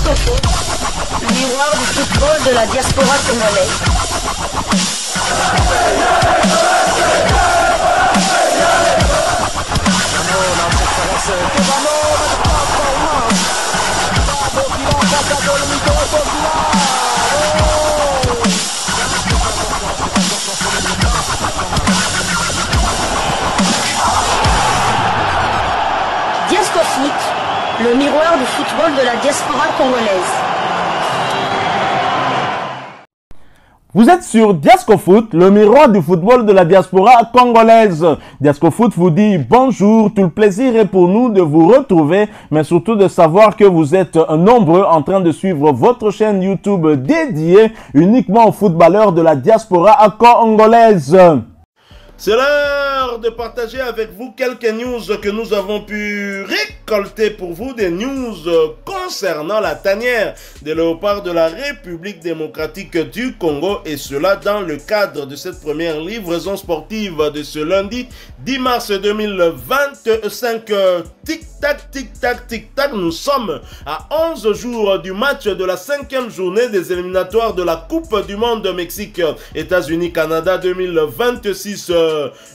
Diasco Foot, le miroir du football de la diaspora congolaise. Diasco Foot, le miroir du football de la diaspora congolaise. Vous êtes sur Diasco Foot, le miroir du football de la diaspora congolaise. Diasco Foot vous dit bonjour, tout le plaisir est pour nous de vous retrouver, mais surtout de savoir que vous êtes nombreux en train de suivre votre chaîne YouTube dédiée uniquement aux footballeurs de la diaspora congolaise. C'est l'heure de partager avec vous quelques news que nous avons pu récolter pour vous, des news concernant la tanière des léopards de la République démocratique du Congo, et cela dans le cadre de cette première livraison sportive de ce lundi 10 mars 2025. Tic-tac, tic-tac, tic-tac, nous sommes à 11 jours du match de la 5e journée des éliminatoires de la Coupe du Monde Mexique, États-Unis, Canada 2026.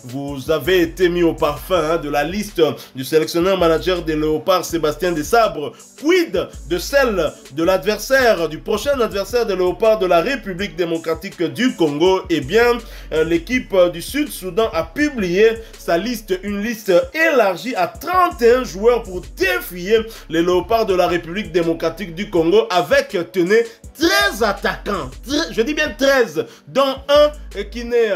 Vous avez été mis au parfum de la liste du sélectionneur manager des Léopards, Sébastien Desabre. Quid de celle de l'adversaire, du prochain adversaire des Léopards de la République démocratique du Congo? Eh bien, l'équipe du Sud-Soudan a publié sa liste, une liste élargie à 31 joueurs pour défier les Léopards de la République démocratique du Congo, avec, tenez, 13 attaquants. Je dis bien 13, dont un qui n'est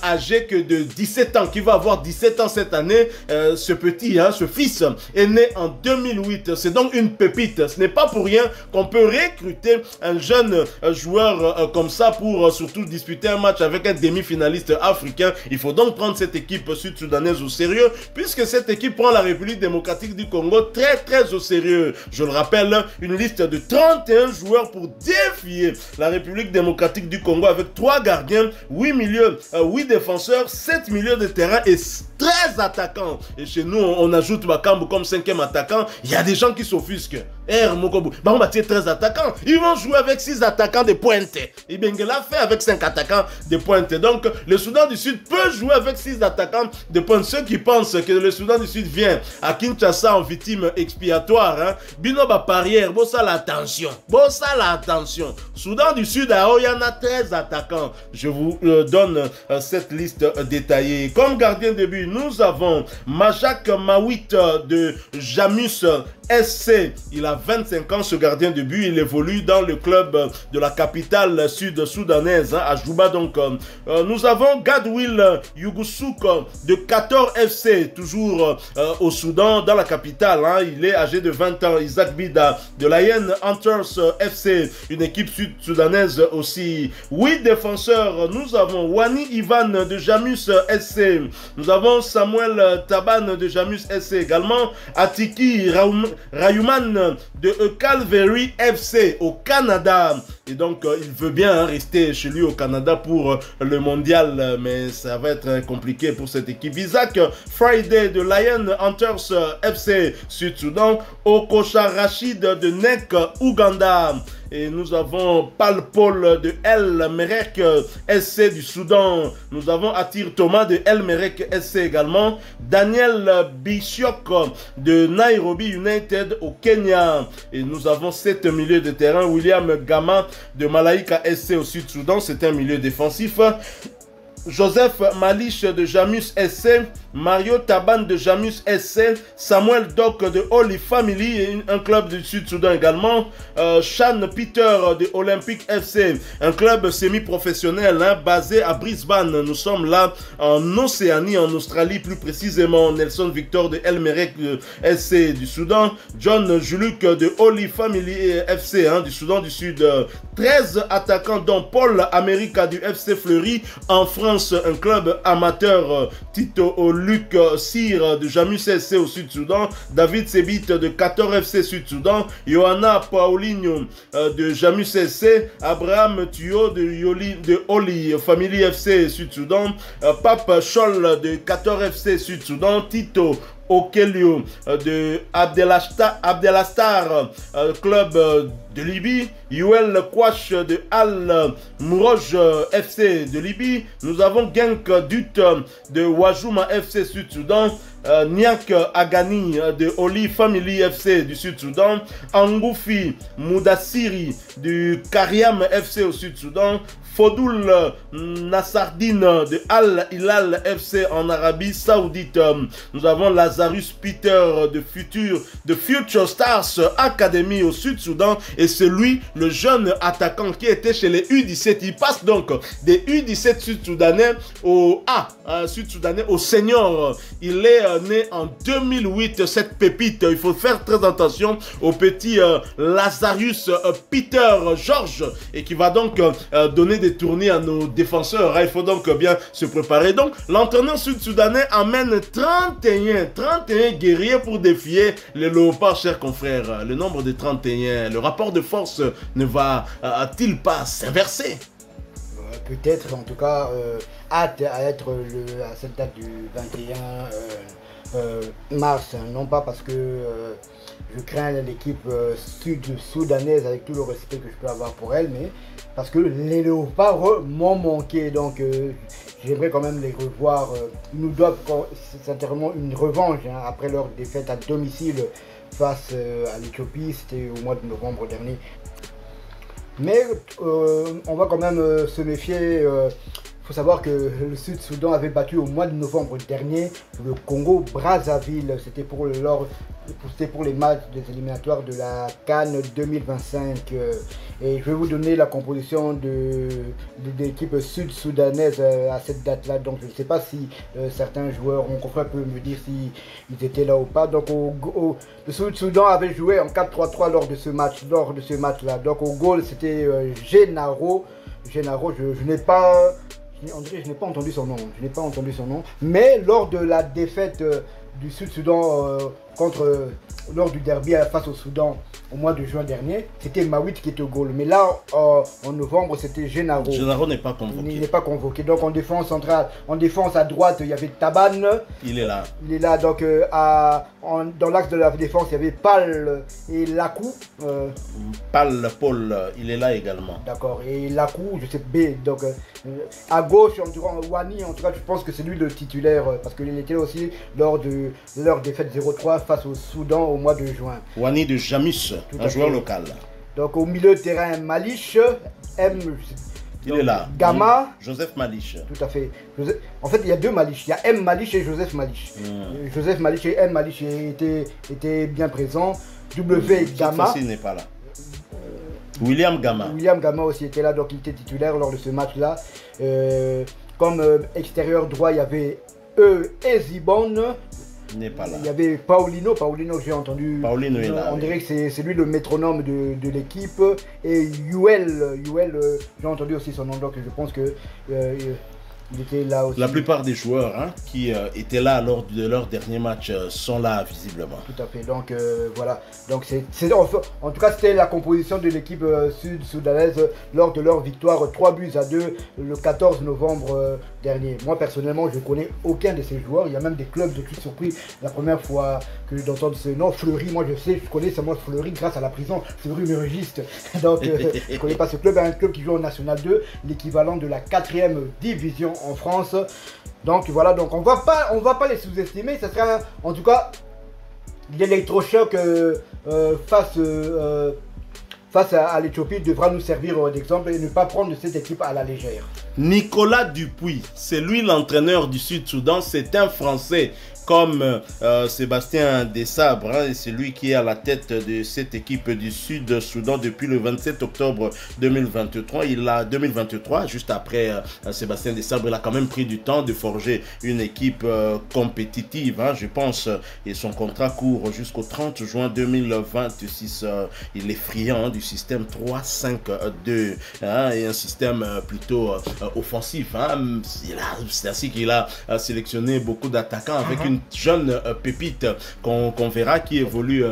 âgé que de 17 ans, qui va avoir 17 ans cette année. Ce petit, ce fils, est né en 2008. C'est donc une pépite. Ce n'est pas pour rien qu'on peut recruter un jeune joueur comme ça pour surtout disputer un match avec un demi-finaliste africain. Il faut donc prendre cette équipe sud-soudanaise au sérieux, puisque cette équipe prend la République démocratique du Congo très au sérieux. Je le rappelle, une liste de 31 joueurs pour défier la République démocratique du Congo, avec 3 gardiens, 8 milieux, 8 défenseurs, 7 milieux de terrain et 13 attaquants. Et chez nous, on ajoute Bakambu comme 5e attaquant. Il y a des gens qui s'offusquent. On va tirer 13 attaquants. Ils vont jouer avec 6 attaquants de pointe. Et Benguela fait avec 5 attaquants de pointe. Donc, le Soudan du Sud peut jouer avec 6 attaquants de pointe. Ceux qui pensent que le Soudan du Sud vient à Kinshasa en victime expiatoire, Binoba parière, bossa l'attention. Soudan du Sud, il y en a 13 attaquants. Je vous donne cette liste détaillée. Comme gardien de but, nous avons Majak Mawit de Jamus SC. Il a 25 ans, ce gardien de but. Il évolue dans le club de la capitale sud-soudanaise, à Juba. Donc, nous avons Gadwill Yugusouk de 14 FC, toujours au Soudan, dans la capitale. Il est âgé de 20 ans. Isaac Bida de Lion Hunters FC, une équipe sud-soudanaise aussi. 8 défenseurs. Nous avons Wani Ivan de Jamus SC. Nous avons Samuel Taban de Jamus SC également. Atiki Rayuman de Calvary FC au Canada. Et donc, il veut bien rester chez lui au Canada pour le mondial, mais ça va être compliqué pour cette équipe. Isaac Friday de Lion Hunters FC Sud-Soudan. Okosha Rachid de NEC Ouganda. Et nous avons Pal Paul de El Merek SC du Soudan. Nous avons Atir Thomas de El Merek SC également. Daniel Bishok de Nairobi United au Kenya. Et nous avons 7 milieux de terrain. William Gama de Malaika SC au Sud-Soudan. C'est un milieu défensif. Joseph Malish de Jamus SC, Mario Taban de Jamus SC, Samuel Doc de Holy Family, un club du Sud-Soudan également, Sean Peter de Olympic FC, un club semi-professionnel basé à Brisbane. Nous sommes là en Océanie, en Australie plus précisément. Nelson Victor de El Merek SC du Soudan, John Juluk de Holy Family FC du Soudan du Sud. 13 attaquants dont Paul America du FC Fleury en France, un club amateur. Tito Luc Sir de Jamus SC au Sud-Soudan, David Sebit de 14 FC Sud-Soudan, Johanna Paulinho de Jamus SC, Abraham Tuyo de Holy Family FC Sud-Soudan, Pape Scholl de 14 FC Sud-Soudan, Tito Okelio de Abdelastar club de Libye, Youel Kouache de Al Mouroj FC de Libye, nous avons Genk Dut de Wajouma FC Sud-Soudan, Niak Agani de Oli Family FC du Sud-Soudan, Angoufi Moudassiri du Kariam FC au Sud-Soudan, Fodoul Nassardine de Al Hilal FC en Arabie Saoudite. Nous avons Lazarus Peter de Future Stars Academy au Sud-Soudan. Et c'est lui, le jeune attaquant qui était chez les U17. Il passe donc des U17 sud-soudanais au sud-soudanais au senior. Il est né en 2008, cette pépite. Il faut faire très attention au petit Lazarus Peter George et qui va donc donner des tournées à nos défenseurs. Il faut donc bien se préparer. Donc, l'entraîneur sud-soudanais amène 31 guerriers pour défier les léopards, chers confrères. Le nombre de 31, le rapport de force ne va-t-il pas s'inverser? Peut-être, en tout cas, hâte à être à cette date du 21 mars. Non pas parce que je crains l'équipe sud-soudanaise avec tout le respect que je peux avoir pour elle, mais parce que les léopards m'ont manqué. Donc j'aimerais quand même les revoir. Ils nous doivent sincèrement une revanche après leur défaite à domicile face à l'Éthiopie. C'était au mois de novembre dernier. Mais on va quand même se méfier. Il faut savoir que le Sud-Soudan avait battu au mois de novembre dernier le Congo-Brazzaville. C'était pour les matchs des éliminatoires de la CAN 2025. Et je vais vous donner la composition de l'équipe sud-soudanaise à cette date-là. Donc je ne sais pas si certains joueurs, mon confrère peut me dire s'ils étaient là ou pas. Donc le Sud-Soudan avait joué en 4-3-3 lors de ce match-là. Donc au goal, c'était Gennaro. Gennaro, je n'ai pas... Je n'ai pas entendu son nom. Mais lors de la défaite du Sud-Soudan lors du derby face au Soudan au mois de juin dernier, c'était Mawit qui était au goal. Mais là, en novembre, c'était Gennaro. Gennaro n'est pas convoqué. Il n'est pas convoqué. Donc en défense centrale, en défense à droite, il y avait Taban. Il est là. Il est là. Donc dans l'axe de la défense, il y avait Pal et Lakou. Paul, il est là également. D'accord. Et Lakou, je sais B. Donc à gauche, en tout cas, Wani, en tout cas, je pense que c'est lui le titulaire parce qu'il était aussi lors de leur défaite 0-3 face au Soudan au mois de juin. Wani de Jamus, un joueur local. Donc au milieu de terrain, Malish, il est là. Gama. Joseph Malish. Tout à fait. En fait, il y a deux Malish. Il y a M Malish et Joseph Malish. Joseph Malish et M Malish étaient bien présents. W Gama. Cette fois-ci n'est pas là. William Gama. William Gama aussi était là, donc il était titulaire lors de ce match-là. Comme extérieur droit, il y avait Ezibon. N'est pas là. Il y avait Paulino, j'ai entendu. Paulino est là. On dirait que c'est lui le métronome de l'équipe. Et Youel, j'ai entendu aussi son nom, donc je pense que il était là aussi. La plupart des joueurs qui étaient là lors de leur dernier match sont là visiblement. Tout à fait. Donc voilà. Donc en tout cas c'était la composition de l'équipe sud-soudanaise lors de leur victoire 3-2 le 14 novembre dernier. Moi personnellement je connais aucun de ces joueurs. Il y a même des clubs, je suis surpris la première fois que d'entendre ce nom. Fleury, moi je connais seulement Fleury grâce à la prison. Fleury me registre. Donc je ne connais pas ce club. Un club qui joue en National 2, l'équivalent de la 4e division en France. Donc voilà, donc on va pas les sous-estimer. Ce sera en tout cas l'électrochoc face à l'Éthiopie devra nous servir d'exemple et ne pas prendre cette équipe à la légère. Nicolas Dupuis, c'est lui l'entraîneur du Sud-Soudan, c'est un Français comme Sébastien Desabre, et c'est lui qui est à la tête de cette équipe du Sud-Soudan depuis le 27 octobre 2023. Juste après Sébastien Desabre, il a quand même pris du temps de forger une équipe compétitive, je pense, et son contrat court jusqu'au 30 juin 2026. Il est friand du système 3-5-2 et un système plutôt offensif. C'est ainsi qu'il a sélectionné beaucoup d'attaquants avec une une jeune pépite qu'on verra qui évolue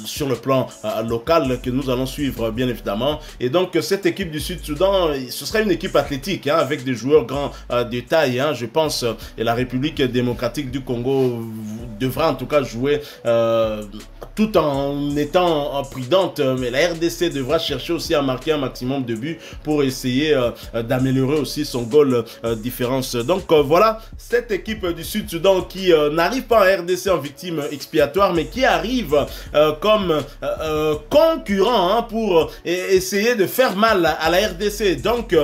sur le plan local que nous allons suivre bien évidemment. Et donc cette équipe du Sud-Soudan, ce sera une équipe athlétique hein, avec des joueurs grands de taille, hein, je pense, et la République démocratique du Congo devra en tout cas jouer tout en étant prudente, mais la RDC devra chercher aussi à marquer un maximum de buts pour essayer d'améliorer aussi son goal différence. Donc voilà, cette équipe du Sud-Soudan qui n'arrive pas en RDC en victime expiatoire, mais qui arrive comme concurrent hein, pour essayer de faire mal à la RDC. Donc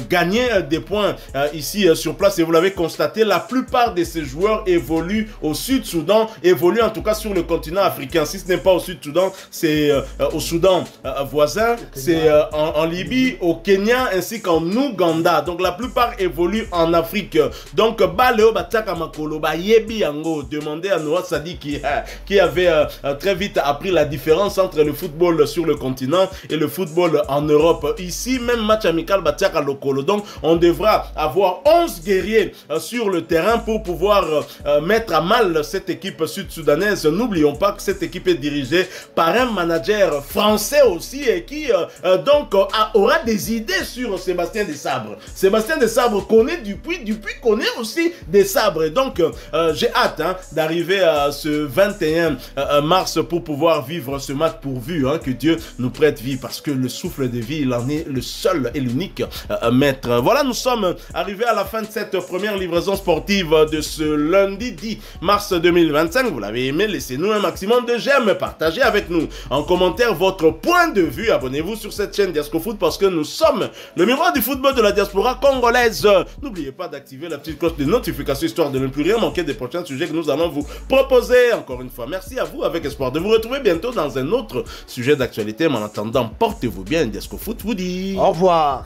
gagner des points ici sur place, et vous l'avez constaté, la plupart de ces joueurs évoluent au Sud-Soudan, évoluent en tout cas sur le continent africain. Si ce n'est pas au Sud-Soudan, c'est au Soudan voisin, c'est en Libye, au Kenya ainsi qu'en Ouganda. Donc la plupart évoluent en Afrique. Donc Baleo Bataka Makolo Yebi Yango, demandez à Noah Sadi qui avait très vite appris la différence entre le football sur le continent et le football en Europe. Ici, même match amical Bataka Lokolo. Donc on devra avoir 11 guerriers sur le terrain pour pouvoir mettre à mal cette équipe sud-soudanaise. N'oublions pas que cette équipe est dirigée par un manager français aussi et qui donc aura des idées sur Sébastien Desabre. Sébastien Desabre connaît Dupuis connaît aussi Desabre. Et donc j'ai hâte hein, d'arriver à ce 21 mars pour pouvoir vivre ce match pourvu hein, que Dieu nous prête vie, parce que le souffle de vie, il en est le seul et l'unique maître. Voilà, nous sommes arrivés à la fin de cette première livraison sportive de ce lundi 10 mars 2025. Vous l'avez aimé, laissez-nous un maximum de j'aime, partagez avec nous en commentaire votre point de vue. Abonnez-vous sur cette chaîne Diasco Foot parce que nous sommes le miroir du football de la diaspora congolaise. N'oubliez pas d'activer la petite cloche de notification histoire de ne plus rien manquer des prochains sujets que nous allons vous proposer. Encore une fois, merci à vous, avec espoir de vous retrouver bientôt dans un autre sujet d'actualité. Mais en attendant, portez-vous bien. Diasco Foot vous dit au revoir.